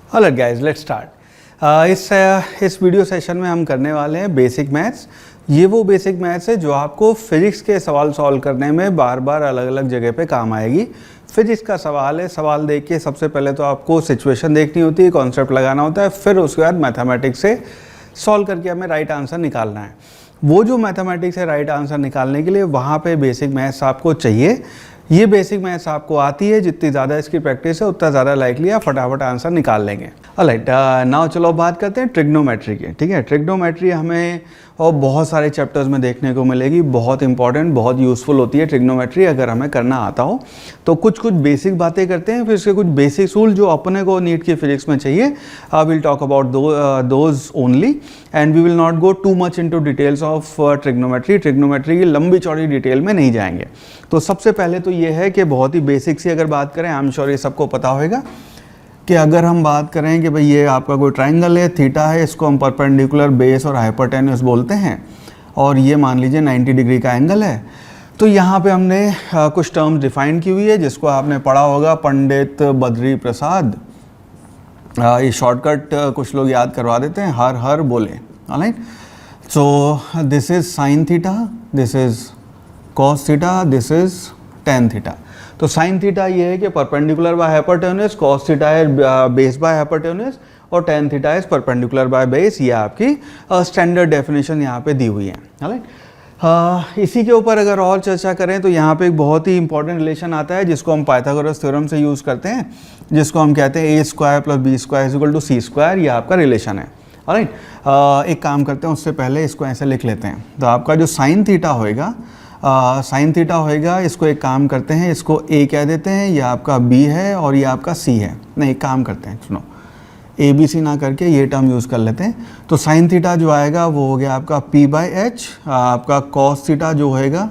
Alright guys, let's start. इस video session में हम करने वाले हैं बेसिक मैथ्स। ये वो बेसिक मैथ्स है जो आपको फिजिक्स के सवाल सॉल्व करने में बार बार अलग अलग जगह पे काम आएगी। फिजिक्स का सवाल है, सवाल देख के सबसे पहले तो आपको सिचुएशन देखनी होती है, कॉन्सेप्ट लगाना होता है, फिर उसके बाद मैथमेटिक्स से सॉल्व करके हमें राइट आंसर निकालना है। वो जो मैथमेटिक्स है राइट आंसर निकालने के लिए वहाँ पे बेसिक मैथ्स आपको चाहिए। ये बेसिक मैथ्स आपको आती है, जितनी ज़्यादा इसकी प्रैक्टिस है उतना ज़्यादा लाइकली आप फटाफट आंसर निकाल लेंगे। ऑलराइट, नाउ चलो बात करते हैं ट्रिग्नोमेट्री की। ठीक है, ट्रिग्नोमेट्री हमें और बहुत सारे चैप्टर्स में देखने को मिलेगी। बहुत इंपॉर्टेंट, बहुत यूज़फुल होती है ट्रिग्नोमेट्री अगर हमें करना आता हो तो। कुछ बेसिक बातें करते हैं, फिर इसके कुछ बेसिक रूल जो अपने को नीट की फिजिक्स में चाहिए। Will talk about those only and we will not go too much into details of trigonometry. Trigonometry की लंबी चौड़ी डिटेल में नहीं जाएंगे। तो सबसे पहले तो ये है कि बहुत ही बेसिक सी अगर बात करें, आई एम श्योर ये सबको पता होगा कि अगर हम बात करें कि भाई ये आपका कोई ट्राइंगल है, थीटा है, इसको हम परपेंडिकुलर बेस और हाइपोटेन्यूस बोलते हैं, और ये मान लीजिए 90 डिग्री का एंगल है। तो यहाँ पे हमने कुछ टर्म्स डिफाइन की हुई है जिसको आपने पढ़ा होगा, पंडित बद्री प्रसाद। ये शॉर्टकट कुछ लोग याद करवा देते हैं, हर हर बोले। Alright, so this is sine theta, this is cos theta, this is tan theta. तो साइन थीटा ये है कि perpendicular by hypotenuse, cos theta है बेस बाय हाइपोटेन्यूस, और tan theta is perpendicular by base. ये आपकी स्टैंडर्ड डेफिनेशन यहाँ पे दी हुई है। ऑलराइट, इसी के ऊपर अगर और चर्चा करें तो यहाँ पे एक बहुत ही इंपॉर्टेंट रिलेशन आता है जिसको हम पाइथागोरस थ्योरम से यूज़ करते हैं, जिसको हम कहते हैं a² + b² = c²। ये आपका रिलेशन है। ऑलराइट, एक काम करते हैं, उससे पहले इसको ऐसे लिख लेते हैं। तो आपका जो साइन थीटा होएगा, इसको एक काम करते हैं, इसको a कह देते हैं, ये आपका b है और ये आपका c है। नहीं, एक काम करते हैं, सुनो, ABC ना करके ये टर्म यूज़ कर लेते हैं। तो साइन थीटा जो आएगा वो हो गया आपका p/h, आपका कॉस थीटा जो होएगा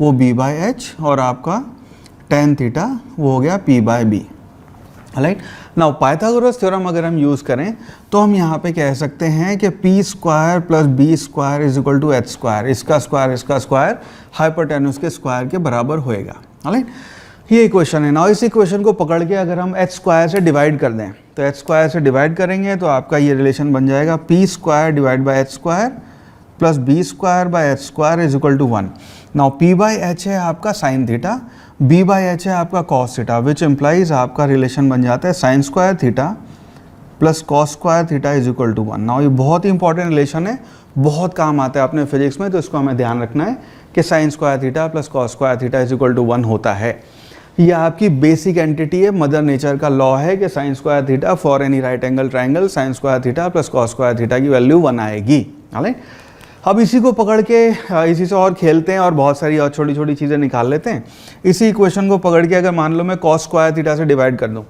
वो b/h, और आपका टेन थीटा वो हो गया p/b। Right, now Pythagoras theorem अगर हम यूज़ करें तो हम यहाँ पे कह सकते हैं कि p² + b² = h²। इसका स्क्वायर हाइपोटेन्यूस के स्क्वायर के बराबर होएगा। राइट, ये इक्वेशन है। नाउ इस इक्वेशन को पकड़ के अगर हम h² से डिवाइड कर दें तो h² से डिवाइड करेंगे तो आपका ये रिलेशन बन जाएगा p² / h² + b² / h² = 1। Now p/h है आपका साइन थीटा, b/h है आपका कॉस थीटा, विच इम्प्लाइज आपका रिलेशन बन जाता है sin² theta + cos² theta = 1। Now ये बहुत ही इंपॉर्टेंट रिलेशन है, बहुत काम आता है अपने फिजिक्स में, तो इसको हमें ध्यान रखना है कि sin² थीटा + cos² थीटा = 1 होता है। ये आपकी बेसिक एंटिटी है, मदर नेचर का लॉ है कि sin² theta for any right angle triangle sin² theta + cos² theta की वैल्यू 1 आएगी। ऑलराइट, अब इसी को पकड़ के इसी से और खेलते हैं और बहुत सारी और छोटी छोटी चीज़ें निकाल लेते हैं। इसी इक्वेशन को पकड़ के अगर मान लो मैं cos² थीटा से डिवाइड कर दूँ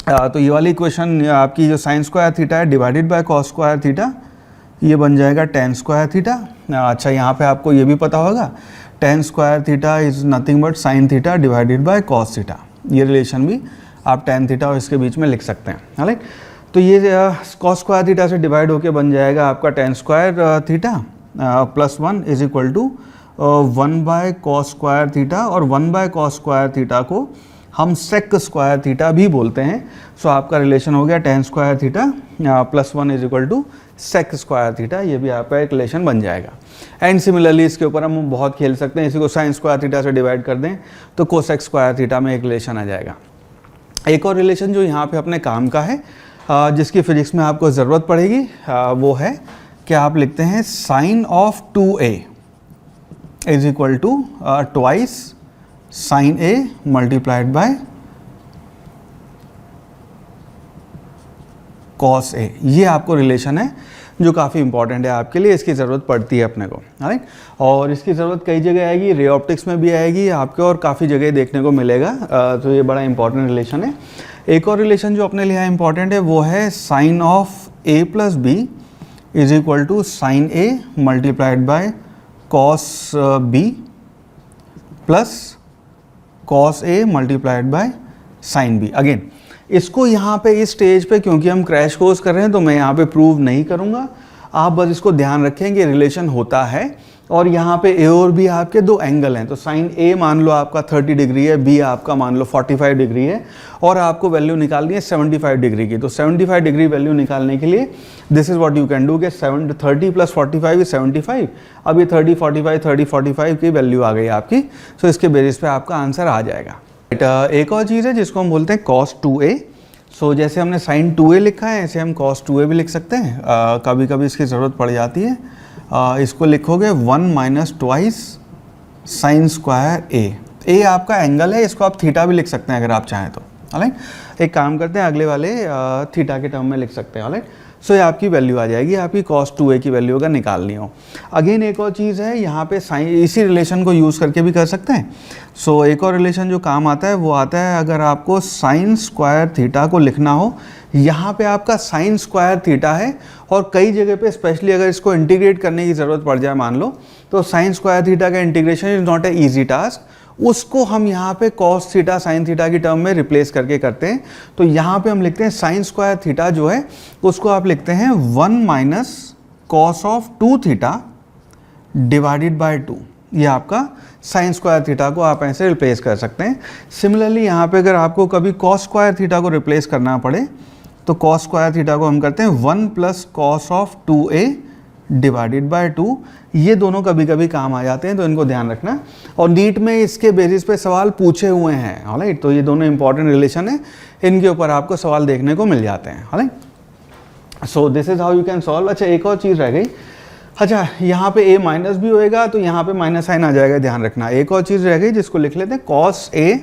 तो ये वाली इक्वेशन आपकी जो sin² थीटा है डिवाइडेड बाय cos² थीटा, ये बन जाएगा tan² थीटा। अच्छा, यहाँ पे आपको ये भी पता होगा tan² theta is nothing but sin theta divided by cos theta. ये रिलेशन भी आप tan थीटा और इसके बीच में लिख सकते हैं। राइट, तो ये cos² थीटा से डिवाइड होके बन जाएगा आपका tan² थीटा + 1 = 1/cos² थीटा, और 1/cos² थीटा को हम sec² थीटा भी बोलते हैं। सो आपका रिलेशन हो गया tan² थीटा + 1 = sec² थीटा। ये भी आपका एक रिलेशन बन जाएगा। एंड सिमिलरली इसके ऊपर हम बहुत खेल सकते हैं, इसी को sin² थीटा से डिवाइड कर दें तो cosec² थीटा में एक रिलेशन आ जाएगा। एक और रिलेशन जो यहाँ पे अपने काम का है, जिसकी फिजिक्स में आपको ज़रूरत पड़ेगी, वो है कि आप लिखते हैं sin of 2a = twice sin a multiplied by cos a। ये आपको रिलेशन है जो काफ़ी इंपॉर्टेंट है आपके लिए, इसकी ज़रूरत पड़ती है अपने को। राइट, और इसकी ज़रूरत कई जगह आएगी, रे ऑप्टिक्स में भी आएगी आपके, और काफ़ी जगह देखने को मिलेगा। तो ये बड़ा इंपॉर्टेंट रिलेशन है। एक और रिलेशन जो अपने लिए इंपॉर्टेंट है वो है sin of a + b = sin a multiplied by cos b plus cos a multiplied by sin b। Again इसको यहाँ पे इस स्टेज पे क्योंकि हम क्रैश कोर्स कर रहे हैं तो मैं यहाँ पे प्रूव नहीं करूँगा, आप बस इसको ध्यान रखें कि रिलेशन होता है और यहाँ पे ए और बी आपके दो एंगल हैं, तो साइन ए मान लो आपका 30 डिग्री है, बी आपका मान लो 45 डिग्री है, और आपको वैल्यू निकालनी है 75 डिग्री की। तो 75 डिग्री वैल्यू निकालने के लिए this is what you can do कि 30 प्लस 45 इज 75। अब ये 30 45 की वैल्यू आ गई आपकी, सो इसके बेसिस पे आपका आंसर आ जाएगा। एक और चीज़ है जिसको हम बोलते हैं cos 2a। सो जैसे हमने sin 2a लिखा है, ऐसे हम cos 2a भी लिख सकते हैं। कभी कभी इसकी ज़रूरत पड़ जाती है। इसको लिखोगे 1 माइनस ट्वाइस साइन स्क्वायर ए आपका एंगल है, इसको आप थीटा भी लिख सकते हैं अगर आप चाहें तो। ऑलराइट, एक काम करते हैं, अगले वाले थीटा के टर्म में लिख सकते हैं। ऑलराइट, सो ये आपकी वैल्यू आ जाएगी, आपकी cos 2a की वैल्यू अगर निकालनी हो। अगेन एक और चीज़ है यहाँ पे, साइन इसी रिलेशन को यूज़ करके भी कर सकते हैं। सो एक और रिलेशन जो काम आता है वो आता है अगर आपको साइन स्क्वायर थीटा को लिखना हो, यहाँ पे आपका साइन स्क्वायर थीटा है, और कई जगह पे स्पेशली अगर इसको इंटीग्रेट करने की ज़रूरत पड़ जाए मान लो, तो साइन स्क्वायर थीटा का integration is not a easy task. उसको हम यहाँ पे cos थीटा साइन थीटा की टर्म में रिप्लेस करके करते हैं। तो यहाँ पे हम लिखते हैं साइन स्क्वायर थीटा जो है उसको आप लिखते हैं 1 minus cos of 2 theta divided by 2। ये आपका साइन स्क्वायर थीटा को आप ऐसे रिप्लेस कर सकते हैं। सिमिलरली यहाँ पे अगर आपको कभी कॉस स्क्वायर थीटा को रिप्लेस करना पड़े तो कॉस स्क्वायर थीटा को हम करते हैं 1 plus cos of 2a divided by 2। ये दोनों कभी कभी काम आ जाते हैं, तो इनको ध्यान रखना। और नीट में इसके बेसिस पे सवाल पूछे हुए हैं। ऑलराइट, तो ये दोनों इंपॉर्टेंट रिलेशन है, इनके ऊपर आपको सवाल देखने को मिल जाते हैं। Alright, so this is how you can solve. अच्छा, एक और चीज़ रह गई। अच्छा, यहाँ पे a माइनस भी होएगा तो यहाँ पे माइनस साइन आ जाएगा, ध्यान रखना। एक और चीज़ रह गई जिसको लिख लेते हैं cos a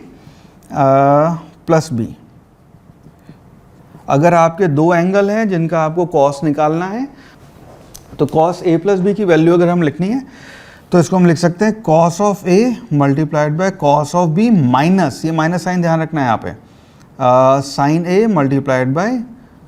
प्लस b। अगर आपके दो एंगल हैं जिनका आपको cos निकालना है, तो cos a प्लस बी की वैल्यू अगर हम लिखनी है तो इसको हम लिख सकते हैं cos of a multiplied by cos of b minus, ये माइनस साइन ध्यान रखना है यहाँ पे, sine a multiplied by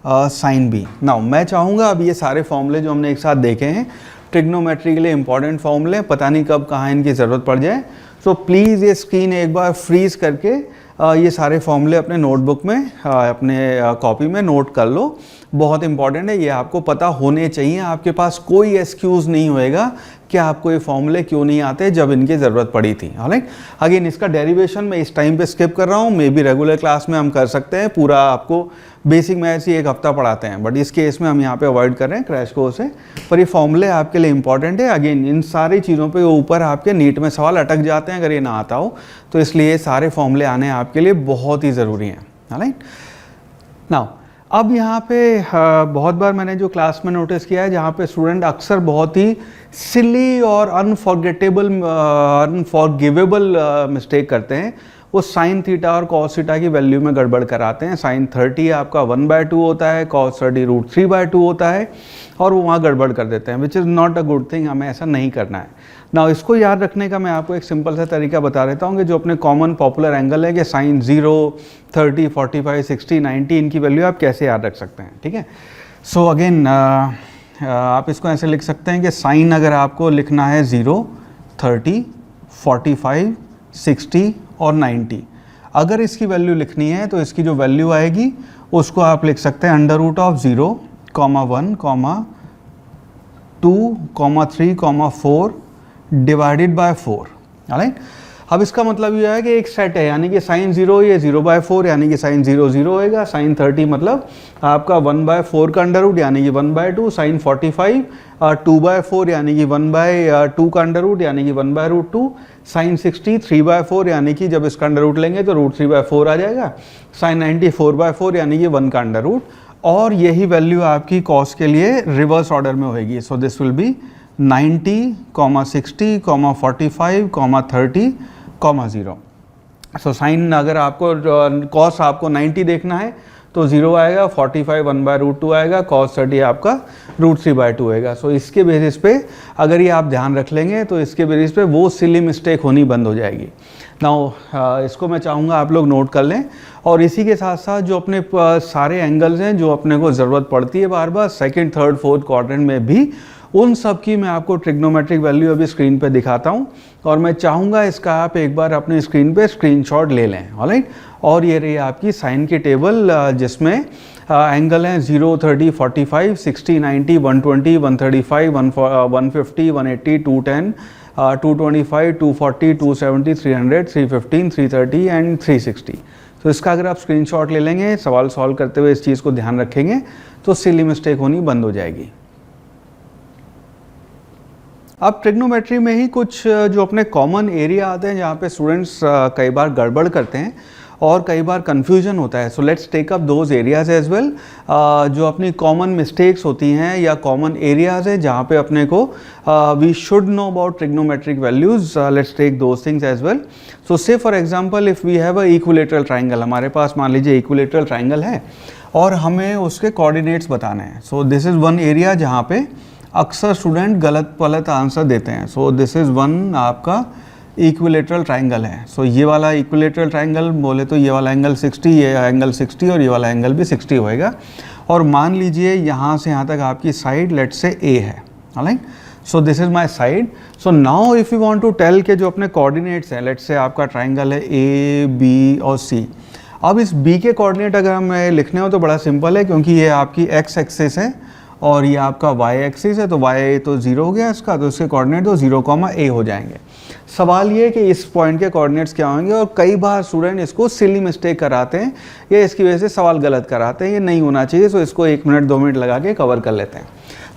sine b। Now मैं चाहूँगा अब ये सारे फॉर्मूले जो हमने एक साथ देखे हैं ट्रिग्नोमेट्री के लिए इंपॉर्टेंट फॉर्मूले, पता नहीं कब कहाँ इनकी ज़रूरत पड़ जाए। सो प्लीज़ ये स्क्रीन एक बार फ्रीज़ करके ये सारे फॉर्मूले अपने नोटबुक में अपने कॉपी में नोट कर लो। बहुत इंपॉर्टेंट है, ये आपको पता होने चाहिए। आपके पास कोई एक्सक्यूज़ नहीं होएगा कि आपको ये फॉर्मूले क्यों नहीं आते जब इनकी ज़रूरत पड़ी थी। ऑलराइट, अगेन इसका डेरिवेशन मैं इस टाइम पे स्किप कर रहा हूँ, मे बी रेगुलर क्लास में हम कर सकते हैं, पूरा आपको बेसिक मैथ्स ही एक हफ्ता पढ़ाते हैं, बट इस केस में हम यहाँ पे अवॉइड कर रहे हैं क्रैश कोर्स है। पर ये फॉर्मूले आपके लिए इंपॉर्टेंट है। अगेन इन सारी चीज़ों पे ऊपर आपके नीट में सवाल अटक जाते हैं अगर ये ना आता हो, तो इसलिए सारे फॉर्मूले आने आपके लिए बहुत ही ज़रूरी हैं। ऑलराइट, नाउ अब यहाँ पे बहुत बार मैंने जो क्लास में नोटिस किया है जहाँ पे स्टूडेंट अक्सर बहुत ही सिली और अनफॉरगिवेबल मिस्टेक करते हैं, वो साइन थीटा और कॉस थीटा की वैल्यू में गड़बड़ कराते हैं। साइन 30 आपका 1/2 होता है, कॉस 30 √3/2 होता है, और वो वहाँ गड़बड़ कर देते हैं, which is not a good thing. हमें ऐसा नहीं करना है ना। इसको याद रखने का मैं आपको एक सिंपल सा तरीका बता देता हूँ कि जो अपने कॉमन पॉपुलर एंगल है कि साइन 0, 30, 45, 60, 90, इनकी वैल्यू आप कैसे याद रख सकते हैं। ठीक है, सो अगेन आप इसको ऐसे लिख सकते हैं कि साइन अगर आपको लिखना है 0, 30, 45, 60 और 90, अगर इसकी वैल्यू लिखनी है तो इसकी जो वैल्यू आएगी उसको आप लिख सकते हैं √0, 1, 2, 3, 4 डिवाइडेड बाय 4। ऑलराइट, अब इसका मतलब ये है कि एक सेट है, यानी कि साइन 0 ये 0/4 यानी कि साइन 0 0 होएगा। साइन 30 मतलब आपका 1/4 का √ यानी कि 1/2। साइन 45 2/4 यानी कि 1/2 का √ यानी कि 1/√2। साइन 60 3/4 यानी कि जब इसका √ लेंगे तो √3/4 आ जाएगा। साइन 90 4/4 यानी कि 1 का √ और यही वैल्यू आपकी कॉस के लिए रिवर्स ऑर्डर में होएगी। सो this will B 90, 60, 45, 30, 0। So sine अगर आपको कॉस आपको 90 देखना है तो 0 आएगा, 45 1/√2 आएगा, कॉस 30 आपका √3/2 आएगा। सो इसके बेसिस पे अगर ये आप ध्यान रख लेंगे तो इसके बेसिस पे वो सिली मिस्टेक होनी बंद हो जाएगी। नाउ इसको मैं चाहूँगा आप लोग नोट कर लें, और इसी के साथ साथ जो अपने सारे एंगल्स हैं जो अपने को ज़रूरत पड़ती है बार बार सेकंड, थर्ड, फोर्थ क्वाड्रेंट में भी, उन सब की मैं आपको ट्रिग्नोमेट्रिक वैल्यू अभी स्क्रीन पे दिखाता हूँ, और मैं चाहूँगा इसका आप एक बार अपनी स्क्रीन पे स्क्रीनशॉट ले लें। ऑलराइट, और ये रही आपकी साइन की टेबल जिसमें एंगल हैं 0, 30, 45, 60, 90, 120, 135, 150, 180, 210, 225, 240, 270, 300, 315, 330 एंड 360। तो इसका अगर आप स्क्रीनशॉट ले लेंगे, सवाल सॉल्व करते हुए इस चीज़ को ध्यान रखेंगे तो सिली मिस्टेक होनी बंद हो जाएगी। अब ट्रिग्नोमेट्री में ही कुछ जो अपने कॉमन एरिया आते हैं जहाँ पे स्टूडेंट्स कई बार गड़बड़ करते हैं और कई बार कन्फ्यूजन होता है। So let's take up those areas as well. जो अपनी कॉमन मिस्टेक्स होती हैं या कॉमन एरियाज हैं जहाँ पे अपने को we should know about trigonometric values, let's take those things as well. So say for example if we have a equilateral triangle, हमारे पास मान लीजिए इक्विलेटरल ट्राइंगल है और हमें उसके कोऑर्डिनेट्स बताने हैं। सो दिस इज़ वन एरिया जहाँ पे अक्सर स्टूडेंट गलत पलत आंसर देते हैं। सो दिस इज़ वन आपका इक्विलेटरल ट्राइंगल है। सो ये वाला इक्विलेटरल ट्राइंगल बोले तो ये वाला एंगल 60, ये एंगल 60 और ये वाला एंगल भी 60 होएगा। और मान लीजिए यहाँ से यहाँ तक आपकी साइड लेट्स से ए है, right. So this is my side. So now if you want to tell के जो अपने कोऑर्डिनेट्स हैं, लेट्स से आपका ट्राइंगल है ए, बी और सी। अब इस बी के कोऑर्डिनेट अगर हमें लिखने हो तो बड़ा सिंपल है, क्योंकि ये आपकी एक्स एक्सिस है और ये आपका वाई एक्सिस है, तो वाई तो 0 हो गया इसका, तो इसके कोऑर्डिनेट तो 0, a हो जाएंगे। सवाल ये है कि इस पॉइंट के कोऑर्डिनेट्स क्या होंगे, और कई बार स्टूडेंट इसको सिली मिस्टेक कराते हैं या इसकी वजह से सवाल गलत कराते हैं। ये नहीं होना चाहिए। सो इसको 1 मिनट 2 मिनट लगा के कवर कर लेते हैं।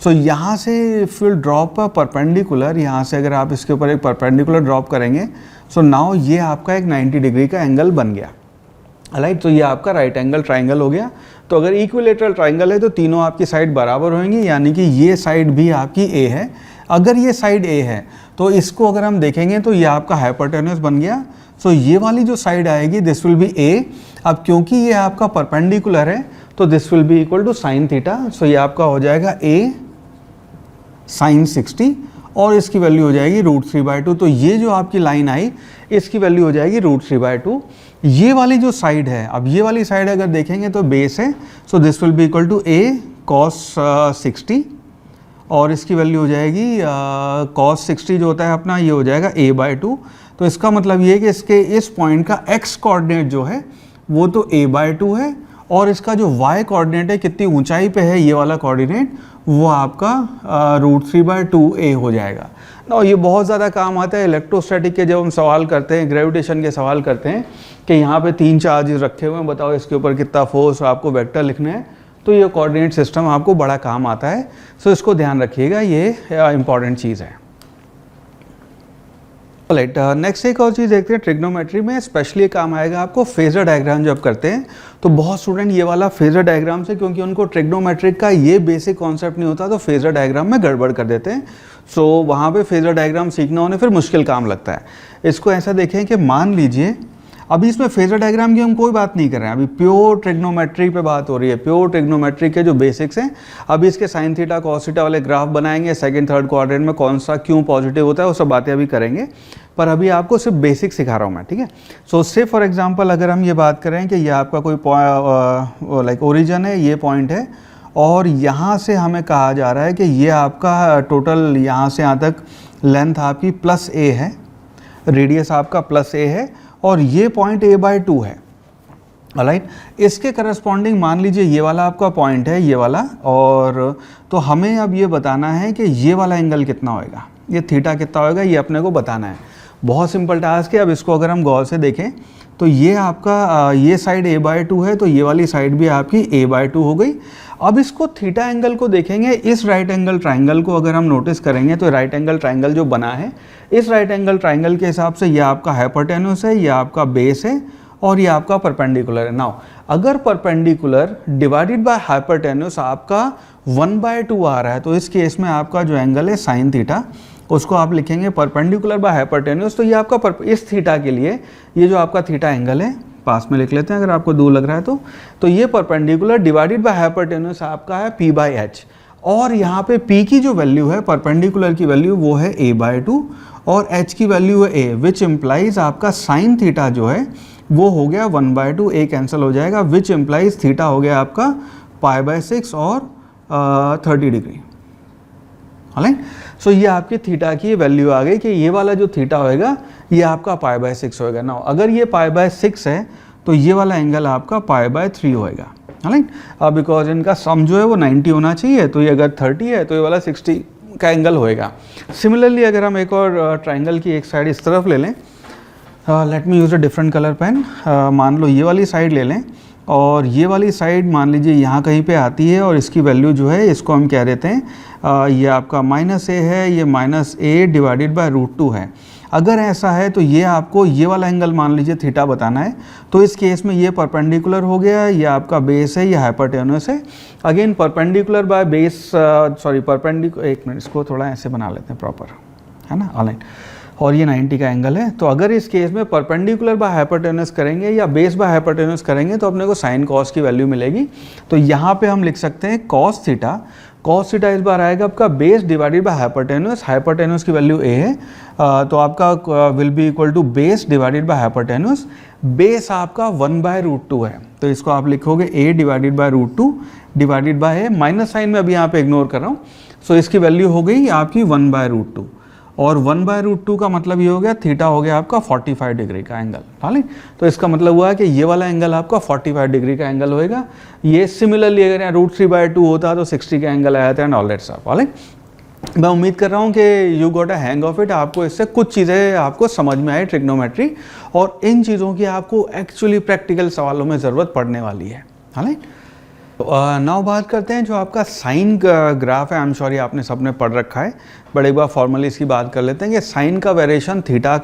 सो यहाँ से if will drop a perpendicular, यहाँ से अगर आप इसके ऊपर एक परपेंडिकुलर ड्रॉप करेंगे, सो नाउ ये आपका एक 90 डिग्री का एंगल बन गया, राइट। तो ये आपका राइट एंगल ट्राइंगल हो गया। तो अगर इक्विलेटरल ट्राइंगल है तो तीनों आपकी साइड बराबर होंगी, यानी कि ये साइड भी आपकी ए है। अगर ये साइड ए है तो इसको अगर हम देखेंगे तो ये आपका हाइपोटेन्यूस बन गया। सो ये वाली जो साइड आएगी दिस विल बी ए। अब क्योंकि ये आपका परपेंडिकुलर है तो this will be equal to sine theta. So ये आपका हो जाएगा ए साइन 60 और इसकी वैल्यू हो जाएगी √3/2। तो ये जो आपकी लाइन आई इसकी वैल्यू हो जाएगी √3/2। ये वाली जो साइड है, अब ये वाली साइड अगर देखेंगे तो बेस है। So this will be equal to a cos 60 और इसकी वैल्यू हो जाएगी cos 60 जो होता है अपना, ये हो जाएगा a/2। तो इसका मतलब ये है कि इसके इस पॉइंट का x कोऑर्डिनेट जो है वो तो a/2 है और इसका जो y कोऑर्डिनेट है, कितनी ऊंचाई पे है ये वाला कोऑर्डिनेट, वो आपका √3/2a हो जाएगा ना। ये बहुत ज़्यादा काम आता है इलेक्ट्रोस्टैटिक के, जब हम सवाल करते हैं, ग्रेविटेशन के सवाल करते हैं कि यहाँ पे 3 चार्जेस रखे हुए हैं, बताओ इसके ऊपर कितना फोर्स, आपको वेक्टर लिखना है, तो ये कोऑर्डिनेट सिस्टम आपको बड़ा काम आता है। सो इसको ध्यान रखिएगा, ये इंपॉर्टेंट चीज़ है। राइट, नेक्स्ट एक और चीज़ देखते हैं ट्रिग्नोमेट्री में, स्पेशली काम आएगा आपको फेजर डायग्राम जब करते हैं। तो बहुत स्टूडेंट ये वाला फेजर डायग्राम से, क्योंकि उनको ट्रिग्नोमेट्रिक का ये बेसिक कॉन्सेप्ट नहीं होता, तो फेजर डायग्राम में गड़बड़ कर देते हैं। सो वहाँ पे फेजर डायग्राम सीखना उन्हें फिर मुश्किल काम लगता है। इसको ऐसा देखें कि मान लीजिए अभी इसमें फेजर डायग्राम की हम कोई बात नहीं कर रहे हैं, अभी प्योर ट्रिग्नोमेट्री पे बात हो रही है, प्योर ट्रिग्नोमेट्री के जो बेसिक्स हैं। अभी इसके साइन थीटा कॉस थीटा वाले ग्राफ बनाएंगे, सेकंड थर्ड क्वाड्रेंट में कौन सा क्यों पॉजिटिव होता है, वो सब बातें अभी करेंगे, पर अभी आपको सिर्फ बेसिक सिखा रहा हूँ मैं, ठीक है। सो से फॉर एग्जांपल अगर हम ये बात करें कि ये आपका कोई लाइक ओरिजिन है, ये पॉइंट है और यहाँ से हमें कहा जा रहा है कि ये आपका टोटल यहाँ से यहाँ तक लेंथ आपकी +a है, रेडियस आपका +a है और ये पॉइंट a/2 है, राइट। इसके करस्पॉन्डिंग मान लीजिए ये वाला आपका पॉइंट है, ये वाला, और तो हमें अब ये बताना है कि ये वाला एंगल कितना होएगा, ये थीटा कितना होएगा, ये अपने को बताना है। बहुत सिंपल टास्क है। अब इसको अगर हम गौर से देखें तो ये आपका ये साइड a/2 है, तो ये वाली साइड भी आपकी a/2 हो गई। अब इसको थीटा एंगल को देखेंगे, इस राइट एंगल ट्राइंगल को अगर हम नोटिस करेंगे तो राइट एंगल ट्राइंगल जो बना है, इस राइट एंगल ट्राइंगल के हिसाब से ये आपका हाइपोटेन्यूस है, ये आपका बेस है और ये आपका परपेंडिकुलर है। नाउ अगर परपेंडिकुलर डिवाइडेड बाय हाइपोटेन्यूस आपका 1/2 आ रहा है, तो इस केस में आपका जो एंगल है साइन थीटा, उसको आप लिखेंगे परपेंडिकुलर बाय हाइपोटेन्यूस। तो ये आपका इस थीटा के लिए ये जो आपका थीटा एंगल है, पास में लिख लेते हैं अगर आपको दूर लग रहा है तो ये परपेंडिकुलर डिवाइडेड बाय हाइपोटेन्यूस आपका है p/h। और यहाँ पे p की जो वैल्यू है, परपेंडिकुलर की वैल्यू, वो है a/2 और h की वैल्यू है a, विच इम्प्लाइज आपका साइन थीटा जो है वो हो गया 1/2, a कैंसिल हो जाएगा, विच इम्प्लाइज थीटा हो गया आपका π/6 और 30 डिग्री, राइट। सो ये आपकी थीटा की वैल्यू आ गई कि ये वाला जो थीटा होएगा ये आपका π/6 होएगा। ना अगर ये π/6 है तो ये वाला एंगल आपका π/3 होएगा, राइट, बिकॉज इनका सम जो है वो 90 होना चाहिए, तो ये अगर 30 है तो ये वाला 60 का एंगल होएगा। सिमिलरली अगर हम एक और ट्राइंगल की एक साइड इस तरफ ले लें, let me use a different colour pen, मान लो ये वाली साइड ले लें और ये वाली साइड मान लीजिए यहाँ कहीं पे आती है और इसकी वैल्यू जो है इसको हम कह देते हैं ये आपका -a है, ये -a डिवाइडेड बाय √2 है। अगर ऐसा है तो ये आपको ये वाला एंगल मान लीजिए थीटा बताना है, तो इस केस में ये परपेंडिकुलर हो गया, ये आपका बेस है, ये हाइपोटेन्यूस है। Again perpendicular by base, sorry perpendicular, एक मिनट इसको थोड़ा ऐसे बना लेते हैं प्रॉपर, है ना, ऑलराइट, और ये 90 का एंगल है। तो अगर इस केस में परपेंडिकुलर बाय हाइपोटेन्यूस करेंगे या बेस बाय हाइपोटेन्यूस करेंगे तो अपने को साइन कॉस की वैल्यू मिलेगी। तो यहाँ पे हम लिख सकते हैं कॉस थीटा इस बार आएगा आपका बेस डिवाइडेड बाय हाइपोटेन्यूस की वैल्यू a है, तो आपका will be equal to base divided by hypotenuse. Base आपका 1/√2 है, तो इसको आप लिखोगे a divided by √2 divided by minus sine में अभी यहाँ पे इग्नोर कर रहा हूँ, सो इसकी वैल्यू हो गई आपकी 1/√2, और 1/√2 का मतलब ये हो गया थीटा हो गया आपका 45 डिग्री का एंगल, ठीक। तो इसका मतलब हुआ है कि ये वाला एंगल आपका 45 डिग्री का एंगल होएगा। ये सिमिलरली अगर यहाँ √3/2 होता तो 60 का एंगल आया था and all that stuff, alright. मैं उम्मीद कर रहा हूँ कि you got a hang of it, आपको इससे कुछ चीज़ें आपको समझ में आई ट्रिग्नोमेट्री, और इन चीज़ों की आपको एक्चुअली प्रैक्टिकल सवालों में ज़रूरत पड़ने वाली है, ऑलराइट। नाउ बात करते हैं जो आपका साइन ग्राफ है। आई एम सॉरी आपने सबने पढ़ रखा है, बट एक बार फॉर्मली इसकी बात कर लेते हैं कि साइन का वेरिएशन थीटा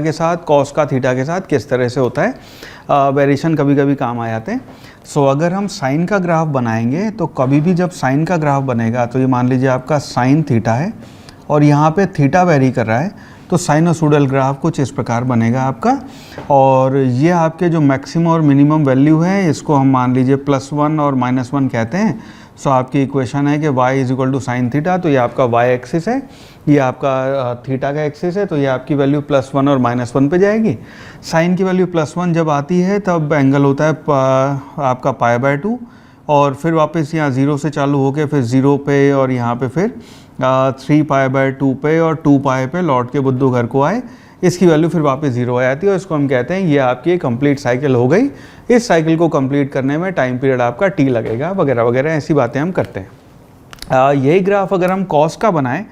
के साथ, कॉस का थीटा के साथ किस तरह से होता है। वेरिएशन कभी कभी काम आ जाते हैं। सो अगर हम साइन का ग्राफ बनाएंगे तो कभी भी जब साइन का ग्राफ बनेगा तो ये मान लीजिए आपका साइन थीटा है और यहाँ पे थीटा वेरी कर रहा है, तो साइनोसोडल ग्राफ कुछ इस प्रकार बनेगा आपका। और ये आपके जो मैक्सिमम और मिनिमम वैल्यू है इसको हम मान लीजिए +1 और -1 कहते हैं। सो आपकी इक्वेशन है कि y = sin थीटा, तो ये आपका y एक्सिस है, ये आपका थीटा का एक्सिस है, तो ये आपकी वैल्यू +1 और -1 पे जाएगी। साइन की वैल्यू +1 जब आती है तब एंगल होता है आपका π/2, और फिर वापस यहाँ 0 से चालू होके फिर 0 पे और यहाँ पे फिर 3π/2 पे और 2π पे लौट के बुद्धू घर को आए, इसकी वैल्यू फिर वापस 0 आ जाती है और इसको हम कहते हैं ये आपकी एक कंप्लीट साइकिल हो गई। इस साइकिल को कंप्लीट करने में टाइम पीरियड आपका t लगेगा, वगैरह वगैरह ऐसी बातें हम करते हैं। यही ग्राफ अगर हम कॉस का बनाएं,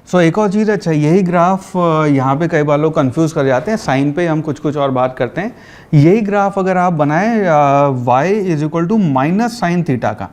सो एक और चीज़, अच्छा यही ग्राफ यहाँ पे कई बार लोग कंफ्यूज कर जाते हैं, साइन पे हम कुछ और बात करते हैं। यही ग्राफ अगर आप बनाएं y = -sin थीटा का,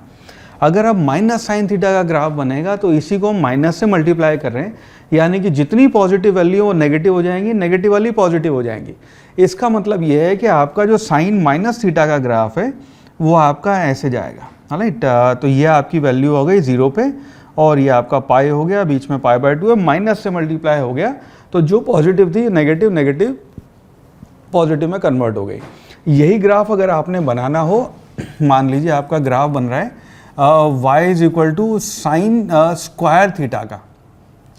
अगर अब -sin थीटा का ग्राफ बनेगा तो इसी को माइनस से मल्टीप्लाई कर रहे हैं, यानी कि जितनी पॉजिटिव वैल्यू वो नेगेटिव हो जाएंगी, नेगेटिव वाली पॉजिटिव हो जाएंगी। इसका मतलब ये है कि आपका जो साइन -थीटा का ग्राफ है वो आपका ऐसे जाएगा, राइट। तो ये आपकी वैल्यू हो गई 0 पे, और ये आपका पाई हो गया, बीच में π/2 है, माइनस से मल्टीप्लाई हो गया, तो जो पॉजिटिव थी नेगेटिव पॉजिटिव में कन्वर्ट हो गई। यही ग्राफ अगर आपने बनाना हो, मान लीजिए आपका ग्राफ बन रहा है y = sin स्क्वायर थीटा का।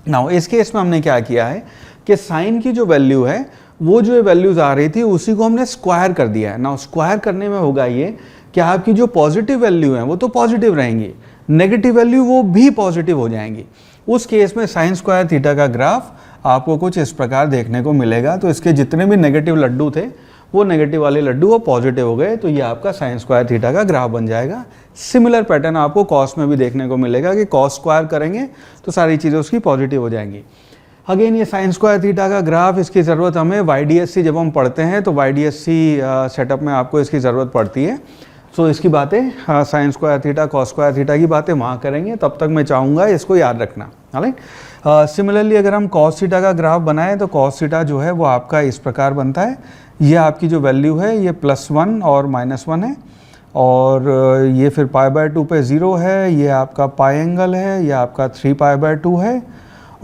नाउ इस केस में हमने क्या किया है कि साइन की जो वैल्यू है वो जो वैल्यूज आ रही थी उसी को हमने स्क्वायर कर दिया है। नाउ स्क्वायर करने में होगा ये कि आपकी जो पॉजिटिव वैल्यू है वो तो पॉजिटिव रहेंगी, नेगेटिव वैल्यू वो भी पॉजिटिव हो जाएंगी। उस केस में साइन स्क्वायर थीटा का ग्राफ आपको कुछ इस प्रकार देखने को मिलेगा। तो इसके जितने भी नेगेटिव लड्डू थे वो नेगेटिव वाले लड्डू वो पॉजिटिव हो गए, तो ये आपका साइन स्क्वायर थीटा का ग्राफ बन जाएगा। सिमिलर पैटर्न आपको कॉस में भी देखने को मिलेगा कि कॉस स्क्वायर करेंगे तो सारी चीज़ें उसकी पॉजिटिव हो जाएंगी। अगेन ये साइन स्क्वायर थीटा का ग्राफ, इसकी ज़रूरत हमें YDSC जब हम पढ़ते हैं तो YDSC सेटअप में आपको इसकी ज़रूरत पड़ती है। सो इसकी बातें sine square theta, cos square theta की बातें वहाँ करेंगे, तब तक मैं चाहूँगा इसको याद रखना, राइट। सिमिलरली अगर हम कॉस थीटा का ग्राफ बनाएं तो कॉस थीटा जो है वो आपका इस प्रकार बनता है। ये आपकी जो वैल्यू है ये +1 और -1 है, और ये फिर π/2 पे 0 है, ये आपका पाई एंगल है, ये आपका 3π/2 है,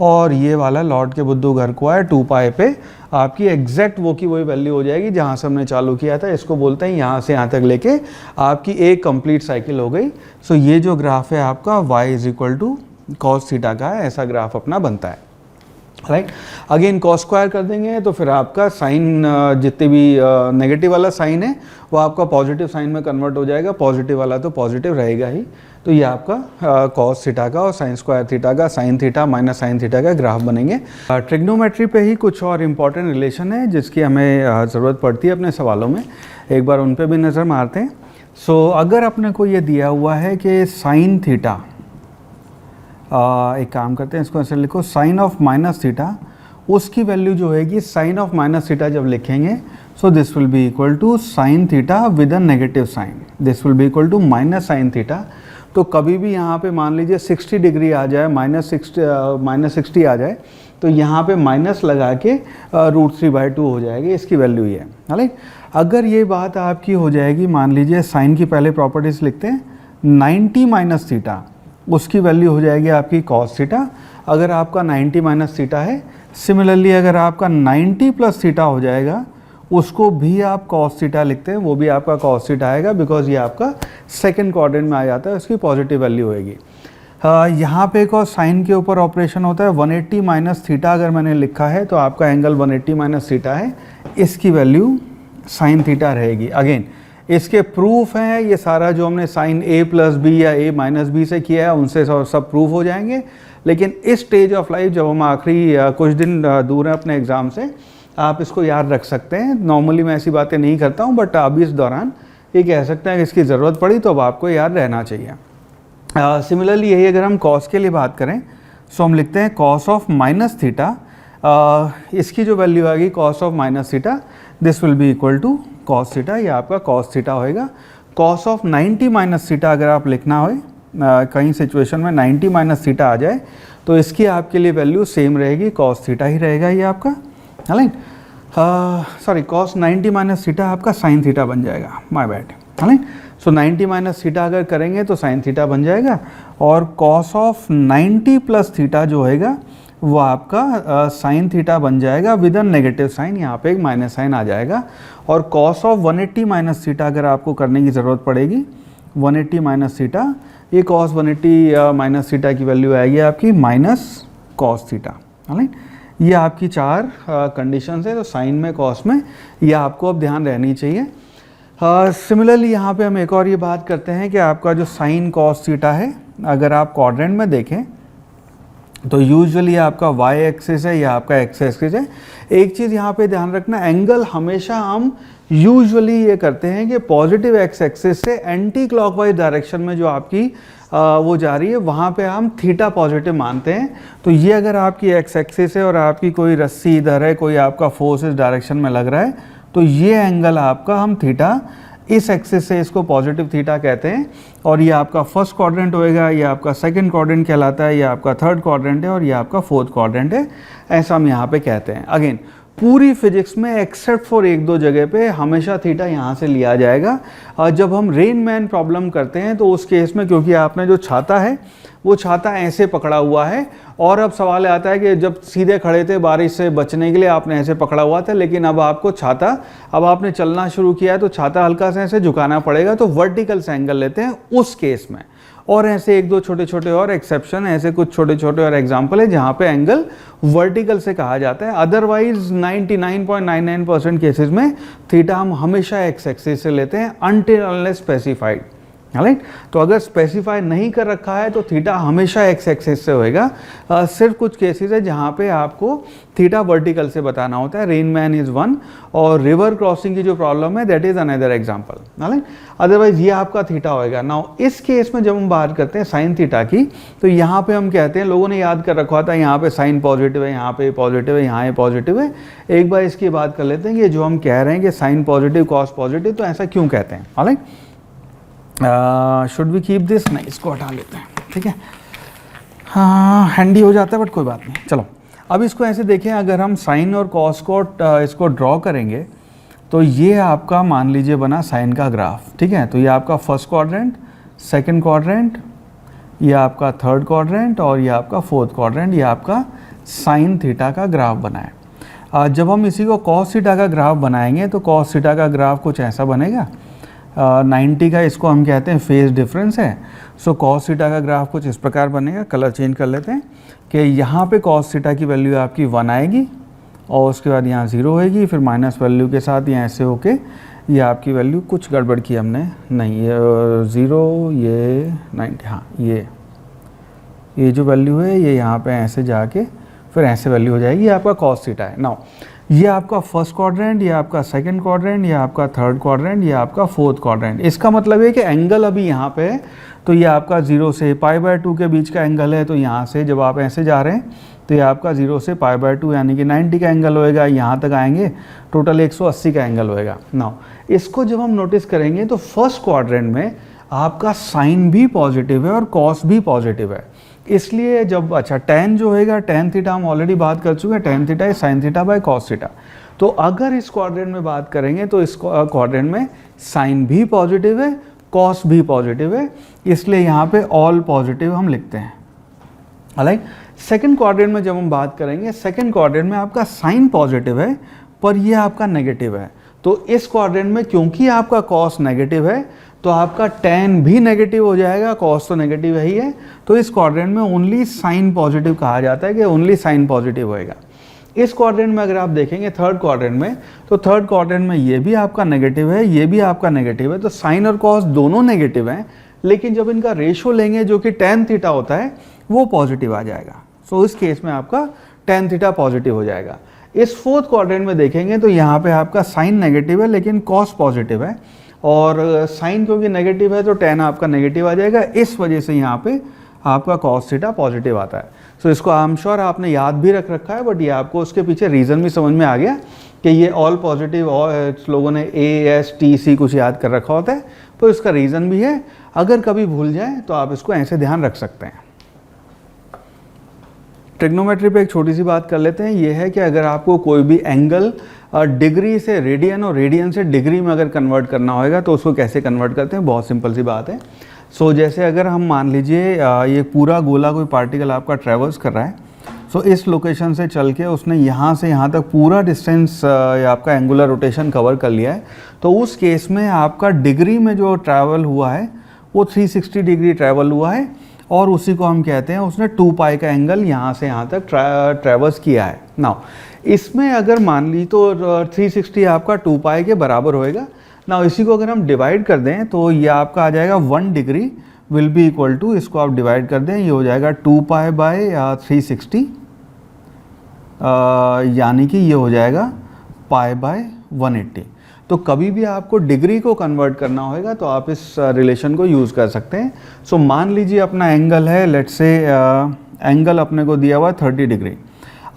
और ये वाला लौट के बुद्धू घर को आए 2π पे आपकी एग्जैक्ट वो की वही वैल्यू हो जाएगी जहाँ से हमने चालू किया था। इसको बोलते हैं यहाँ से यहाँ तक लेके आपकी एक कंप्लीट साइकिल हो गई। सो ये जो ग्राफ है आपका y = cos थीटा का है, ऐसा ग्राफ अपना बनता है, राइट। अगेन कॉस स्क्वायर कर देंगे तो फिर आपका साइन जितने भी नेगेटिव वाला साइन है वो आपका पॉजिटिव साइन में कन्वर्ट हो जाएगा, पॉजिटिव वाला तो पॉजिटिव रहेगा ही। तो ये आपका कॉस थीटा का और साइन स्क्वायर थीटा का, sine theta minus sine theta का ग्राफ बनेंगे। ट्रिग्नोमेट्री पे ही कुछ और इम्पॉर्टेंट रिलेशन है जिसकी हमें ज़रूरत पड़ती है अपने सवालों में, एक बार उन पर भी नज़र मारते हैं। सो अगर अपने को ये दिया हुआ है कि साइन थीटा, एक काम करते हैं, इसको ऐसे लिखो, साइन ऑफ माइनस थीटा, उसकी वैल्यू जो होगी साइन ऑफ माइनस थीटा जब लिखेंगे, so this will be equal to sine theta with a negative sign, this will be equal to minus sine theta. तो कभी भी यहाँ पे मान लीजिए 60 डिग्री आ जाए, माइनस 60 आ जाए, तो यहाँ पे माइनस लगा के √3/2 हो जाएगी, इसकी वैल्यू ये है। राइट, अगर ये बात आपकी हो जाएगी, मान लीजिए साइन की पहले प्रॉपर्टीज लिखते हैं, 90 माइनस थीटा, उसकी वैल्यू हो जाएगी आपकी कॉस थीटा। अगर आपका 90 माइनस थीटा है, सिमिलरली अगर आपका 90 प्लस थीटा हो जाएगा, उसको भी आप कॉस थीटा लिखते हैं, वो भी आपका कॉस थीटा आएगा, बिकॉज ये आपका सेकंड क्वाड्रेंट में आ जाता है, उसकी पॉजिटिव वैल्यू होएगी। यहाँ पे एक और साइन के ऊपर ऑपरेशन होता है, 180 माइनस थीटा अगर मैंने लिखा है तो आपका एंगल 180 माइनस थीटा है, इसकी वैल्यू साइन थीटा रहेगी। अगेन इसके प्रूफ हैं, ये सारा जो हमने साइन a प्लस बी या a माइनस बी से किया है उनसे सब प्रूफ हो जाएंगे। लेकिन इस स्टेज ऑफ लाइफ जब हम आखिरी कुछ दिन दूर हैं अपने एग्ज़ाम से, आप इसको याद रख सकते हैं। नॉर्मली मैं ऐसी बातें नहीं करता हूँ, बट अभी इस दौरान ये कह सकते हैं कि इसकी ज़रूरत पड़ी तो अब आपको याद रहना चाहिए। सिमिलरली यही अगर हम कॉस के लिए बात करें, सो हम लिखते हैं कॉस ऑफ माइनस थीटा, इसकी जो वैल्यू आएगी cos of minus theta, this will be equal to cos theta, ये आपका कॉस थीटा होएगा। कॉस ऑफ 90 माइनस थीटा अगर आप लिखना हो, कहीं सिचुएशन में 90 माइनस थीटा आ जाए तो इसकी आपके लिए वैल्यू सेम रहेगी, कॉस थीटा ही रहेगा ये आपका। Right, sorry, cos 90 minus theta आपका साइन थीटा बन जाएगा, my bad. Right, so 90 minus theta अगर करेंगे तो साइन थीटा बन जाएगा, और कॉस ऑफ 90 प्लस थीटा जो होएगा वो आपका साइन थीटा बन जाएगा विद अ नेगेटिव साइन, यहाँ पे एक माइनस साइन आ जाएगा। और कॉस ऑफ 180 माइनस थीटा अगर आपको करने की ज़रूरत पड़ेगी, 180 माइनस थीटा, ये कॉस 180 माइनस थीटा की वैल्यू आएगी आपकी माइनस कॉस थीटा। राइट, ये आपकी 4 कंडीशंस है, तो साइन में, कॉस में, ये आपको अब ध्यान रहनी चाहिए। सिमिलरली यहाँ पे हम एक और ये बात करते हैं कि आपका जो साइन कॉस थीटा है, अगर आप क्वाड्रेंट में देखें तो यूजुअली आपका y एक्सिस है या आपका x एक्सिस है। एक चीज़ यहाँ पे ध्यान रखना, एंगल हमेशा हम यूजुअली ये करते हैं कि पॉजिटिव x एक्सिस से एंटी क्लॉकवाइज डायरेक्शन में जो आपकी वो जा रही है वहाँ पे हम थीटा पॉजिटिव मानते हैं। तो ये अगर आपकी x एक्सिस है और आपकी कोई रस्सी इधर है, कोई आपका फोर्स इस डायरेक्शन में लग रहा है, तो ये एंगल आपका हम थीटा, इस एक्सिस से इसको पॉजिटिव थीटा कहते हैं। और ये आपका फर्स्ट क्वाड्रेंट होएगा, ये आपका सेकंड क्वाड्रेंट कहलाता है, ये आपका थर्ड क्वाड्रेंट है, और ये आपका फोर्थ क्वाड्रेंट है, ऐसा हम यहाँ पे कहते हैं। अगेन पूरी फिजिक्स में एक्सेप्ट फॉर 1-2 जगह पे हमेशा थीटा यहाँ से लिया जाएगा। जब हम रेन मैन प्रॉब्लम करते हैं तो उस केस में, क्योंकि आपने जो छाता है वो छाता ऐसे पकड़ा हुआ है, और अब सवाल आता है कि जब सीधे खड़े थे बारिश से बचने के लिए आपने ऐसे पकड़ा हुआ था, लेकिन अब आपको छाता, अब आपने चलना शुरू किया है तो छाता हल्का सा ऐसे झुकाना पड़ेगा, तो वर्टिकल से एंगल लेते हैं उस केस में। और ऐसे 1-2 छोटे-छोटे और एक्सेप्शन, ऐसे कुछ छोटे-छोटे और एग्जाम्पल है जहाँ पे एंगल वर्टिकल से कहा जाता है। अदरवाइज 99.99% केसेस में थीटा हम हमेशा एक्स एक्सिस से लेते हैं, अनटिल अनलेस स्पेसिफाइड। राइट, तो अगर स्पेसिफाई नहीं कर रखा है तो थीटा हमेशा एक्स एक्सिस से होएगा। सिर्फ कुछ केसेस है जहाँ पे आपको थीटा वर्टिकल से बताना होता है। रेन मैन इज़ वन, और रिवर क्रॉसिंग की जो प्रॉब्लम है that is another example. Right, otherwise ये आपका थीटा होएगा। नाउ इस केस में जब हम बात करते हैं साइन थीटा की, तो यहाँ पे हम कहते हैं, लोगों ने याद कर रखा था यहाँ पे साइन पॉजिटिव है, यहाँ पे पॉजिटिव है, यहाँ पॉजिटिव है। एक बार इसकी बात कर लेते हैं कि जो हम कह रहे हैं कि साइन पॉजिटिव कॉस पॉजिटिव, तो ऐसा क्यों कहते हैं। Right, should we keep this, नहीं इसको हटा लेते हैं, ठीक है। हाँ, हैंडी हो जाता है, बट कोई बात नहीं। चलो अब इसको ऐसे देखें, अगर हम साइन और कॉस को इसको ड्रॉ करेंगे तो ये आपका मान लीजिए बना साइन का ग्राफ, ठीक है। तो ये आपका फर्स्ट क्वाड्रेंट, सेकंड क्वाड्रेंट, ये आपका थर्ड क्वाड्रेंट, और ये आपका फोर्थ क्वाड्रेंट, ये आपका साइन थीटा का ग्राफ बना है। जब हम इसी को कॉस थीटा का ग्राफ बनाएंगे तो कॉस थीटा का ग्राफ कुछ ऐसा बनेगा। 90 का इसको हम कहते हैं फेज डिफरेंस है। सो कॉस थीटा का ग्राफ कुछ इस प्रकार बनेगा। कलर चेंज कर लेते हैं कि यहाँ पे कॉस थीटा की वैल्यू आपकी 1 आएगी, और उसके बाद यहाँ 0 होएगी, फिर माइनस वैल्यू के साथ यहाँ ऐसे होके ये आपकी वैल्यू, कुछ गड़बड़ की हमने, नहीं ये 0, ये 90, हाँ ये जो वैल्यू है ये यहाँ पे ऐसे जाके फिर ऐसे वैल्यू हो जाएगी, ये आपका कॉस थीटा है। नाउ ये आपका फर्स्ट क्वाड्रेंट, ये आपका सेकंड क्वाड्रेंट, ये आपका थर्ड क्वाड्रेंट, ये आपका फोर्थ क्वाड्रेंट। इसका मतलब है कि एंगल अभी यहाँ पे है, तो ये आपका 0 से π/2 के बीच का एंगल है। तो यहाँ से जब आप ऐसे जा रहे हैं तो ये आपका 0 से π/2 यानी कि 90 का एंगल होएगा। यहाँ तक आएंगे टोटल 180 का एंगल होएगा। नाउ इसको जब हम नोटिस करेंगे तो फर्स्ट क्वाड्रेंट में आपका साइन भी पॉजिटिव है और कॉस भी पॉजिटिव है। इसलिए जब अच्छा tan जो होएगा, tan थीटा हम ऑलरेडी बात कर चुके हैं, tan theta is sin theta by cos theta. तो अगर इस क्वाड्रेंट में बात करेंगे तो इस क्वाड्रेंट में साइन भी पॉजिटिव है, कॉस भी पॉजिटिव है, इसलिए यहाँ पे ऑल पॉजिटिव हम लिखते हैं। राइट। सेकंड क्वाड्रेंट में जब हम बात करेंगे, सेकंड क्वाड्रेंट में आपका साइन पॉजिटिव है पर ये आपका नेगेटिव है। तो इस क्वाड्रेंट में क्योंकि आपका कॉस नेगेटिव है तो आपका tan भी नेगेटिव हो जाएगा, कॉस तो नेगेटिव ही है। तो इस क्वाड्रेंट में ओनली साइन पॉजिटिव कहा जाता है कि ओनली साइन पॉजिटिव होएगा। इस क्वाड्रेंट में अगर आप देखेंगे थर्ड क्वाड्रेंट में, तो थर्ड क्वाड्रेंट में ये भी आपका नेगेटिव है, ये भी आपका नेगेटिव है। तो साइन और कॉस दोनों नेगेटिव हैं, लेकिन जब इनका रेशो लेंगे जो कि tan थीटा होता है वो पॉजिटिव आ जाएगा। सो इस केस में आपका tan थीटा पॉजिटिव हो जाएगा। इस फोर्थ क्वाड्रेंट में देखेंगे तो यहाँ पे आपका साइन नेगेटिव है लेकिन कॉस पॉजिटिव है, और साइन क्योंकि नेगेटिव है तो tan आपका नेगेटिव आ जाएगा। इस वजह से यहाँ पे आपका cos थीटा पॉजिटिव आता है। सो इसको आई एम श्योर आपने याद भी रख रखा है, बट ये आपको उसके पीछे रीज़न भी समझ में आ गया कि ये ऑल पॉजिटिव, और लोगों ने ASTC कुछ याद कर रखा होता है, तो इसका रीज़न भी है। अगर कभी भूल जाए तो आप इसको ऐसे ध्यान रख सकते हैं। ट्रिग्नोमेट्री पे एक छोटी सी बात कर लेते हैं। ये है कि अगर आपको कोई भी एंगल डिग्री से रेडियन और रेडियन से डिग्री में अगर कन्वर्ट करना होगा तो उसको कैसे कन्वर्ट करते हैं, बहुत सिंपल सी बात है। सो जैसे अगर हम मान लीजिए ये पूरा गोला कोई पार्टिकल आपका ट्रेवर्स कर रहा है, सो इस लोकेशन से चल के उसने यहाँ से यहाँ तक पूरा डिस्टेंस आपका एंगुलर रोटेशन कवर कर लिया है, तो उस केस में आपका डिग्री में जो ट्रैवल हुआ है वो 360 डिग्री ट्रैवल हुआ है, और उसी को हम कहते हैं उसने 2π का एंगल यहाँ से यहाँ तक ट्रैवर्स किया है। नाउ इसमें अगर मान ली तो 360 आपका 2π के बराबर होएगा। नाउ इसी को अगर हम डिवाइड कर दें तो ये आपका आ जाएगा 1 degree will be equal to, इसको आप डिवाइड कर दें, ये हो जाएगा 2π बाय 360, यानी कि ये हो जाएगा π/180। तो कभी भी आपको डिग्री को कन्वर्ट करना होगा तो आप इस रिलेशन को यूज़ कर सकते हैं। सो मान लीजिए अपना एंगल है, लेट्स से एंगल अपने को दिया हुआ 30 डिग्री।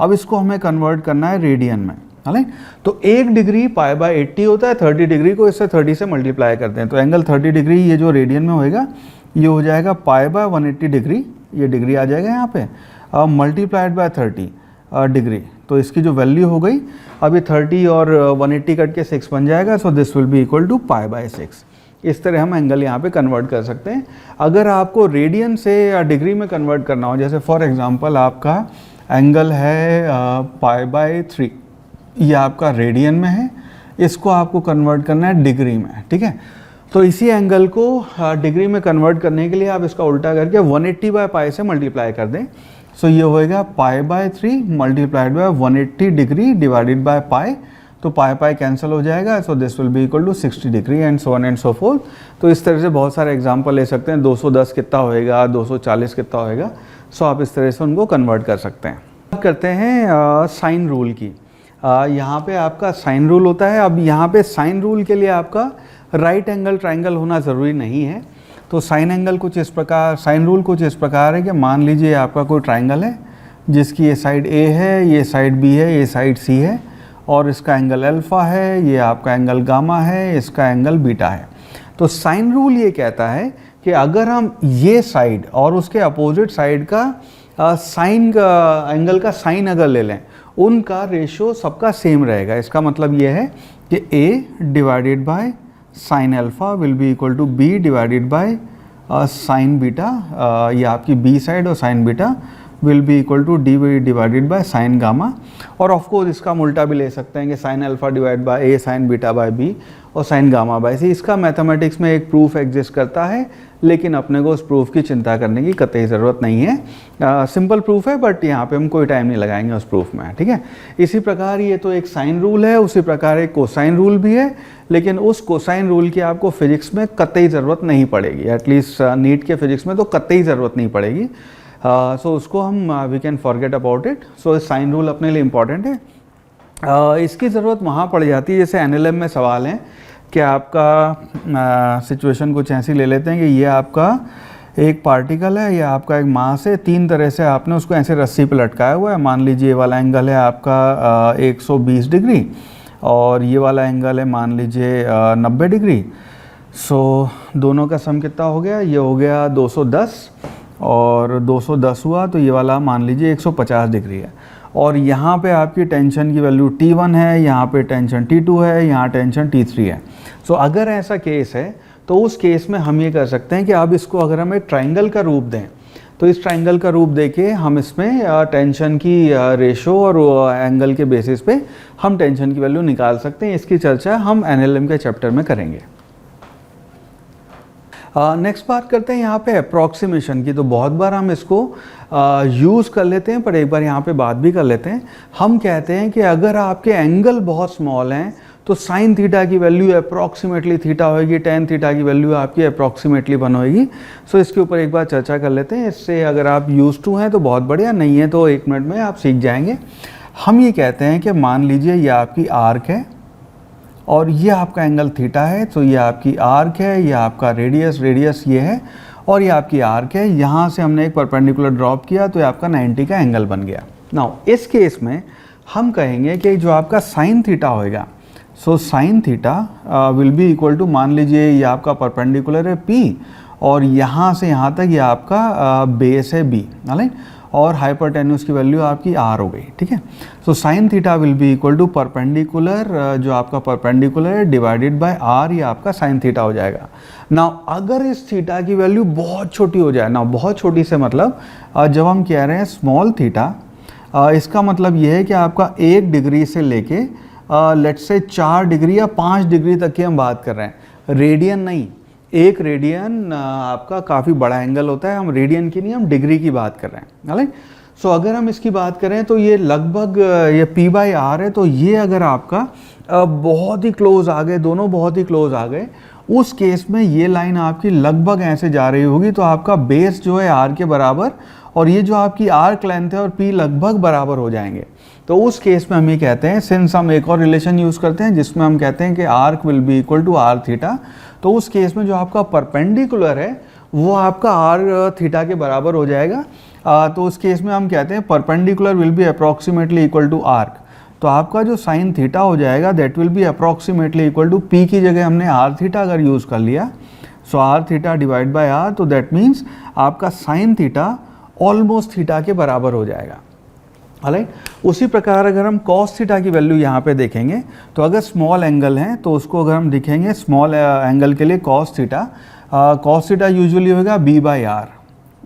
अब इसको हमें कन्वर्ट करना है रेडियन में, है। तो 1 डिग्री π/80 होता है, 30 डिग्री को इससे 30 से मल्टीप्लाई करते हैं, तो एंगल 30 डिग्री ये जो रेडियन में होएगा ये हो जाएगा π/180 डिग्री, ये डिग्री आ जाएगा यहाँ पे, मल्टीप्लाइड बाय 30 डिग्री। तो इसकी जो वैल्यू हो गई, अभी 30 और 180 कट के 6 बन जाएगा, so this will be equal to π/6। इस तरह हम एंगल यहाँ पे कन्वर्ट कर सकते हैं। अगर आपको रेडियन से या डिग्री में कन्वर्ट करना हो, जैसे फॉर एग्जांपल आपका एंगल है π/3, ये आपका रेडियन में है, इसको आपको कन्वर्ट करना है डिग्री में, ठीक है। तो इसी एंगल को डिग्री में कन्वर्ट करने के लिए आप इसका उल्टा करके 180/π से मल्टीप्लाई कर दें। सो ये होएगा π/3 multiplied by 180 degree divided by pi, तो पाई कैंसिल हो जाएगा। So this will be equal to 60 degree and so on and so forth. तो इस तरह से बहुत सारे एग्जांपल ले सकते हैं। 210 कितना होएगा, 240 कितना होएगा, सो आप इस तरह से उनको कन्वर्ट कर सकते हैं। बात करते हैं साइन रूल की। यहाँ पे आपका साइन रूल होता है। अब यहाँ पे साइन रूल के लिए आपका राइट एंगल ट्राइंगल होना ज़रूरी नहीं है। तो साइन एंगल कुछ इस प्रकार, साइन रूल कुछ इस प्रकार है कि मान लीजिए आपका कोई ट्राइंगल है जिसकी ये साइड A है, ये साइड B है, ये साइड C है, और इसका एंगल अल्फ़ा है, ये आपका एंगल गामा है, इसका एंगल बीटा है। तो साइन रूल ये कहता है कि अगर हम ये साइड और उसके अपोजिट साइड का साइन का एंगल का साइन अगर ले लें, उनका रेशो सबका सेम रहेगा। इसका मतलब ये है कि A divided by sine alpha will be equal to B divided by sine beta, ये आपकी B साइड, और sine beta will be equal to D divided by sine gamma. और ऑफ कोर्स इसका हम उल्टा भी ले सकते हैं कि sine alpha divide by A sine beta by B और साइन गामा बाय C। इसका मैथमेटिक्स में एक प्रूफ एग्जिस्ट करता है, लेकिन अपने को उस प्रूफ की चिंता करने की कतई ज़रूरत नहीं है। सिंपल प्रूफ है, बट यहाँ पे हम कोई टाइम नहीं लगाएंगे उस प्रूफ में, ठीक है। इसी प्रकार ये तो एक साइन रूल है, उसी प्रकार एक कोसाइन रूल भी है, लेकिन उस कोसाइन रूल की आपको फिजिक्स में कतई ज़रूरत नहीं पड़ेगी। एटलीस्ट नीट के फिजिक्स में तो कतई ज़रूरत नहीं पड़ेगी। सो उसको हम we can forget about it. So sine rule अपने लिए इम्पॉर्टेंट है। इसकी ज़रूरत वहाँ पड़ जाती है, जैसे एनएलएम में सवाल हैं कि आपका सिचुएशन कुछ ऐसी ले लेते हैं कि ये आपका एक पार्टिकल है, ये आपका एक मास है, तीन तरह से आपने उसको ऐसे रस्सी पे लटकाया हुआ है। मान लीजिए ये वाला एंगल है आपका 120 डिग्री और ये वाला एंगल है मान लीजिए 90 डिग्री। सो दोनों का सम कितना हो गया, ये हो गया 210 और 210 हुआ तो ये वाला मान लीजिए 150 डिग्री है। और यहाँ पे आपकी टेंशन की वैल्यू T1 है, यहाँ पे टेंशन T2 है, यहाँ टेंशन T3 है। सो अगर ऐसा केस है तो उस केस में हम ये कर सकते हैं कि अब इसको अगर हम एक ट्राइंगल का रूप दें तो इस ट्राइंगल का रूप देके हम इसमें टेंशन की रेशो और एंगल के बेसिस पे हम टेंशन की वैल्यू निकाल सकते हैं। इसकी चर्चा हम एनएलएम के चैप्टर में करेंगे। नेक्स्ट बात करते हैं यहाँ पे अप्रॉक्सीमेशन की। तो बहुत बार हम इसको यूज़ कर लेते हैं, पर एक बार यहाँ पे बात भी कर लेते हैं। हम कहते हैं कि अगर आपके एंगल बहुत स्मॉल हैं तो साइन थीटा की वैल्यू अप्रॉक्सीमेटली थीटा होगी, टेन थीटा की वैल्यू आपकी अप्रॉक्सीमेटली 1 होगी। सो इसके ऊपर एक बार चर्चा कर लेते हैं। इससे अगर आप यूज़ टू हैं तो बहुत बढ़िया, नहीं है तो 1 मिनट में आप सीख जाएंगे। हम ये कहते हैं कि मान लीजिए ये आपकी आर्क है और ये आपका एंगल थीटा है, तो ये आपकी आर्क है, ये आपका रेडियस ये है और ये आपकी आर्क है। यहाँ से हमने एक परपेंडिकुलर ड्रॉप किया तो ये आपका 90 का एंगल बन गया। नाउ इस केस में हम कहेंगे कि जो आपका साइन थीटा होएगा, so sine theta will be equal to, मान लीजिए ये आपका परपेंडिकुलर है P और यहाँ से यहाँ तक ये आपका बेस है B, राइट, और हाइपरटेन्यूस की वैल्यू आपकी R हो गई, ठीक है। So sine theta will be equal to perpendicular, जो आपका परपेंडिकुलर है डिवाइडेड बाय R, ये आपका साइन थीटा हो जाएगा। नाउ अगर इस थीटा की वैल्यू बहुत छोटी हो जाए, नाउ बहुत छोटी से मतलब जब हम कह रहे हैं स्मॉल थीटा, इसका मतलब ये है कि आपका 1 डिग्री से लेके लेट्स से 4 डिग्री या 5 डिग्री तक की हम बात कर रहे हैं, रेडियन नहीं। 1 रेडियन आपका काफ़ी बड़ा एंगल होता है, हम रेडियन की नहीं, हम डिग्री की बात कर रहे हैं, राइट। सो अगर हम इसकी बात करें तो ये लगभग ये P/R है, तो ये अगर आपका बहुत ही क्लोज आ गए, दोनों बहुत ही क्लोज आ गए, उस केस में ये लाइन आपकी लगभग ऐसे जा रही होगी, तो आपका बेस जो है R के बराबर और ये जो आपकी आर्क लेंथ है और P लगभग बराबर हो जाएंगे। तो उस केस में हम ये कहते हैं, सिंस हम एक और रिलेशन यूज़ करते हैं जिसमें हम कहते हैं कि arc will be equal to R theta, तो उस केस में जो आपका परपेंडिकुलर है वो आपका R थीटा के बराबर हो जाएगा। तो उस केस में हम कहते हैं perpendicular will be approximately equal to arc. तो आपका जो साइन थीटा हो जाएगा that will be approximately equal to P की जगह हमने R थीटा अगर यूज़ कर लिया, सो R theta divide by R, तो दैट मीन्स आपका साइन थीटा ऑलमोस्ट थीटा के बराबर हो जाएगा, राइट। उसी प्रकार अगर हम कॉस थीटा की वैल्यू यहाँ पे देखेंगे तो अगर स्मॉल एंगल है तो उसको अगर हम दिखेंगे स्मॉल एंगल के लिए कॉस थीटा यूजुअली होगा B/R,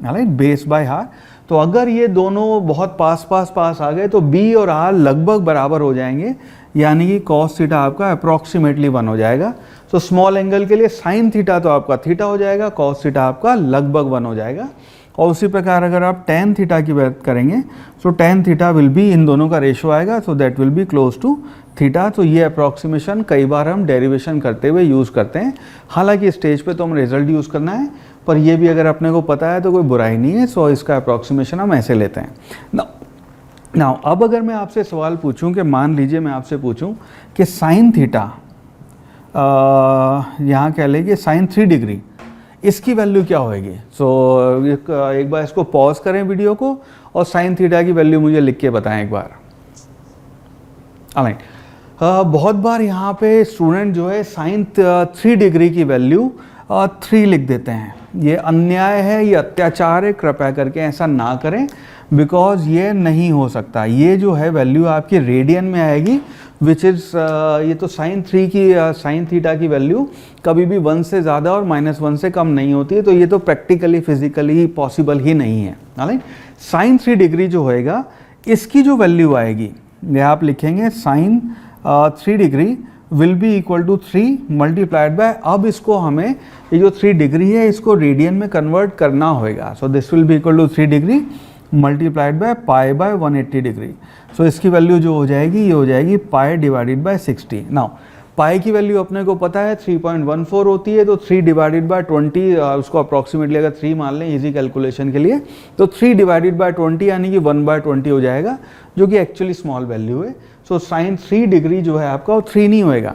right, base bye R। तो अगर ये दोनों बहुत पास आ गए तो B और R लगभग बराबर हो जाएंगे, यानी कि कॉस थीटा आपका अप्रॉक्सीमेटली 1 हो जाएगा। तो स्मॉल एंगल के लिए साइन थीटा तो आपका थीटा हो जाएगा, कॉस थीटा आपका लगभग 1 हो जाएगा। और उसी प्रकार अगर आप टेन थीटा की बात करेंगे so tan theta will be, इन दोनों का रेशो आएगा, so that will be close to theta. तो ये अप्रॉक्सीमेशन कई बार हम डेरिवेशन करते हुए यूज़ करते हैं, हालांकि स्टेज पे तो हम रिजल्ट यूज़ करना है, पर ये भी अगर अपने को पता है तो कोई बुराई नहीं है। सो इसका अप्रॉक्सीमेशन हम ऐसे लेते हैं। नाउ अब अगर मैं आपसे सवाल पूछूं कि मान लीजिए मैं आपसे पूछूं कि साइन थीटा, यहाँ कह लें कि साइन 3 डिग्री, इसकी वैल्यू क्या होएगी। सो एक बार इसको पॉज करें वीडियो को और साइन थीटा की वैल्यू मुझे लिख के बताएं एक बार, राइट। बहुत बार यहाँ पे स्टूडेंट जो है साइन 3 डिग्री की वैल्यू 3 लिख देते हैं। ये अन्याय है, ये अत्याचार है, कृपया करके ऐसा ना करें, बिकॉज ये नहीं हो सकता। ये जो है वैल्यू आपकी रेडियन में आएगी, विच इज़ ये तो साइन थीटा की वैल्यू कभी भी 1 से ज़्यादा और -1 से कम नहीं होती है, तो ये तो प्रैक्टिकली फिजिकली पॉसिबल ही नहीं है, राइट। साइन 3 डिग्री जो होएगा इसकी जो वैल्यू आएगी, ये आप लिखेंगे sine 3 degree will be equal to 3 multiplied by, अब इसको हमें ये जो 3 डिग्री है इसको रेडियन में कन्वर्ट करना होएगा। So this will be equal to 3 degree multiplied by pi by 180 degree. So इसकी वैल्यू जो हो जाएगी ये हो जाएगी pi divided by 60। Now pi की वैल्यू अपने को पता है 3.14 होती है, तो 3 डिवाइडेड बाय 20, उसको अप्रॉक्सीमेटली अगर 3 मान लें इजी कैलकुलेशन के लिए, तो 3 डिवाइडेड बाय 20 यानी कि 1/20 हो जाएगा, जो कि एक्चुअली स्मॉल वैल्यू है। सो साइन 3 डिग्री जो है आपका वो 3 नहीं होएगा,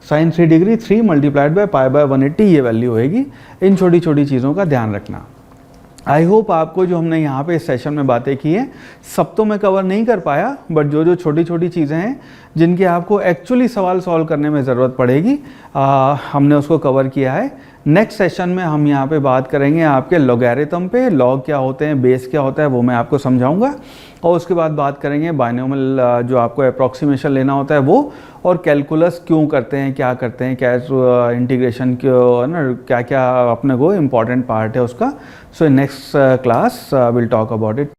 sine 3 degree 3 multiplied by pi by 180 ये वैल्यू होएगी। इन छोटी छोटी चीज़ों का ध्यान रखना। आई होप आपको जो हमने यहाँ पे इस सेशन में बातें की हैं सब तो मैं कवर नहीं कर पाया, बट जो जो छोटी छोटी चीज़ें हैं जिनके आपको एक्चुअली सवाल सॉल्व करने में ज़रूरत पड़ेगी हमने उसको कवर किया है। नेक्स्ट सेशन में हम यहाँ पे बात करेंगे आपके लॉगरिथम पे, लॉग क्या होते हैं, बेस क्या होता है वो मैं आपको समझाऊंगा, और उसके बाद बात करेंगे बाइनोमियल जो आपको अप्रॉक्सीमेशन लेना होता है वो, और कैलकुलस क्यों करते हैं, क्या करते हैं, क्या इंटीग्रेशन क्यों है ना, क्या क्या अपने को इम्पॉर्टेंट पार्ट है उसका। So next class will talk about it.